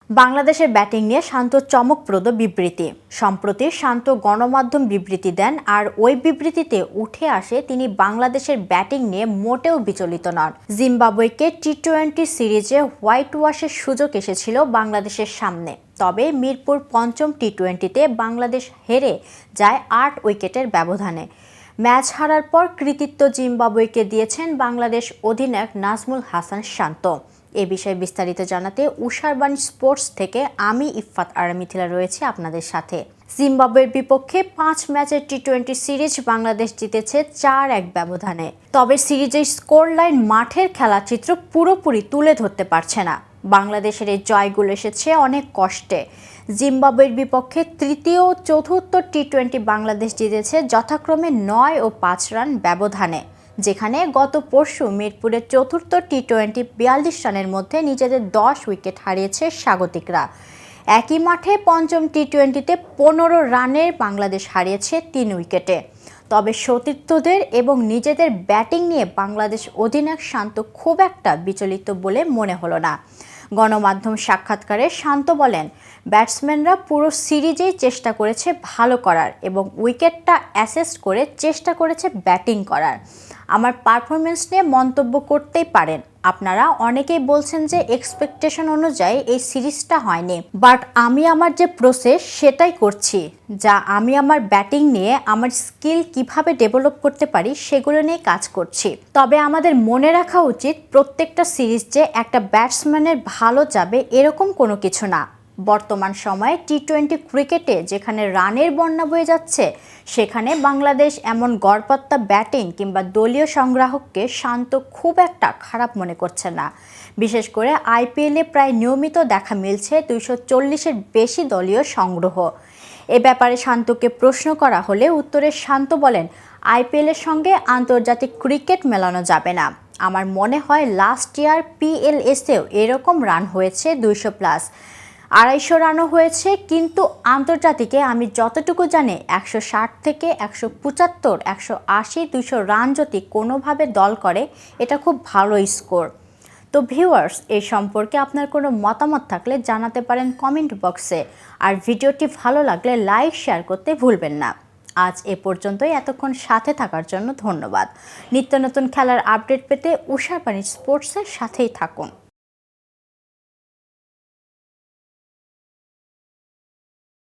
বাংলাদেশের ব্যাটিং নিয়ে শান্ত চমকপ্রদ বিবৃতি। সম্প্রতি শান্ত গণমাধ্যম বিবৃতি দেন, আর ওই বিবৃতিতে উঠে আসে তিনি বাংলাদেশের ব্যাটিং নিয়ে মোটেও বিচলিত নন। জিম্বাবুয়েকে টি-20 সিরিজে হোয়াইট ওয়াশের সুযোগ এসেছিল বাংলাদেশের সামনে, তবে মিরপুর পঞ্চম টি-20তে বাংলাদেশ হেরে যায় 8 উইকেটের ব্যবধানে। ম্যাচ হারার পর কৃতিত্ব জিম্বাবুয়েকে দিয়েছেন বাংলাদেশ অধিনায়ক নাজমুল হাসান শান্ত। এ বিষয়ে বিস্তারিত জানাতে উষারবাণী স্পোর্টস থেকে আমি ইফফাত আরা মিথিলা রয়েছে আপনাদের সাথে। জিম্বাবুয়ের বিপক্ষে 5 ম্যাচের টি-20 সিরিজ বাংলাদেশ জিতেছে 4-1 ব্যবধানে। তবে সিরিজের স্কোর লাইন মাঠের খেলাচিত্র পুরোপুরি তুলে ধরতে পারছে না। বাংলাদেশের এই জয়গুলো এসেছে অনেক কষ্টে। জিম্বাবুয়ের বিপক্ষে তৃতীয় ও চতুর্থ টি-20 বাংলাদেশ জিতেছে যথাক্রমে 9 ও 5 রান ব্যবধানে, যেখানে গত পরশু মিরপুরের চতুর্থ টি-20 42 রানের মধ্যে নিজেদের 10 উইকেট হারিয়েছে স্বাগতিকরা। একই মাঠে পঞ্চম টি-20তে 15 রানের বাংলাদেশ হারিয়েছে 3 উইকেটে। তবে সতীর্থদের এবং নিজেদের ব্যাটিং নিয়ে বাংলাদেশ অধিনায়ক শান্ত খুব একটা বিচলিত বলে মনে হলো না। গণমাধ্যম সাক্ষাৎকারে শান্ত বলেন, ব্যাটসম্যানরা পুরো সিরিজেই চেষ্টা করেছে ভালো করার এবং উইকেটটা অ্যাসেস করে চেষ্টা করেছে ব্যাটিং করার। আমার পারফরমেন্স নিয়ে মন্তব্য করতেই পারেন। আপনারা অনেকেই বলছেন যে এক্সপেকটেশন অনুযায়ী এই সিরিজটা হয়নি, বাট আমি আমার যে প্রসেস সেটাই করছি, যা আমি আমার ব্যাটিং নিয়ে আমার স্কিল কিভাবে ডেভেলপ করতে পারি সেগুলো নিয়ে কাজ করছি। তবে আমাদের মনে রাখা উচিত প্রত্যেকটা সিরিজ যে একটা ব্যাটসম্যানের ভালো যাবে এরকম কোনো কিছু না। বর্তমান সময়ে টি-20 ক্রিকেটে যেখানে রানের বন্যা বয়ে যাচ্ছে, সেখানে বাংলাদেশ এমন গড়পড়তা ব্যাটিং কিংবা দলীয় সংগ্রাহককে শান্ত খুব একটা খারাপ মনে করছে না। বিশেষ করে আইপিএলে প্রায় নিয়মিত দেখা মিলছে 240-এর বেশি দলীয় সংগ্রহ। এ ব্যাপারে শান্তকে প্রশ্ন করা হলে উত্তরে শান্ত বলেন, আইপিএলের সঙ্গে আন্তর্জাতিক ক্রিকেট মেলানো যাবে না। আমার মনে হয় লাস্ট ইয়ার পিএলএসেও এরকম রান হয়েছে 200+। 250 রানও হয়েছে, কিন্তু আন্তর্জাতিকে আমি যতটুকু জানি 160 থেকে 175, 180, 200 রান যদি কোনোভাবে দল করে এটা খুব ভালো স্কোর। তো ভিউয়ার্স, এই সম্পর্কে আপনার কোনো মতামত থাকলে জানাতে পারেন কমেন্ট বক্সে, আর ভিডিওটি ভালো লাগলে লাইক শেয়ার করতে ভুলবেন না। আজ এ পর্যন্তই। এতক্ষণ সাথে থাকার জন্য ধন্যবাদ। নিত্য নতুন খেলার আপডেট পেতে উষারবাণী স্পোর্টসের সাথেই থাকুন।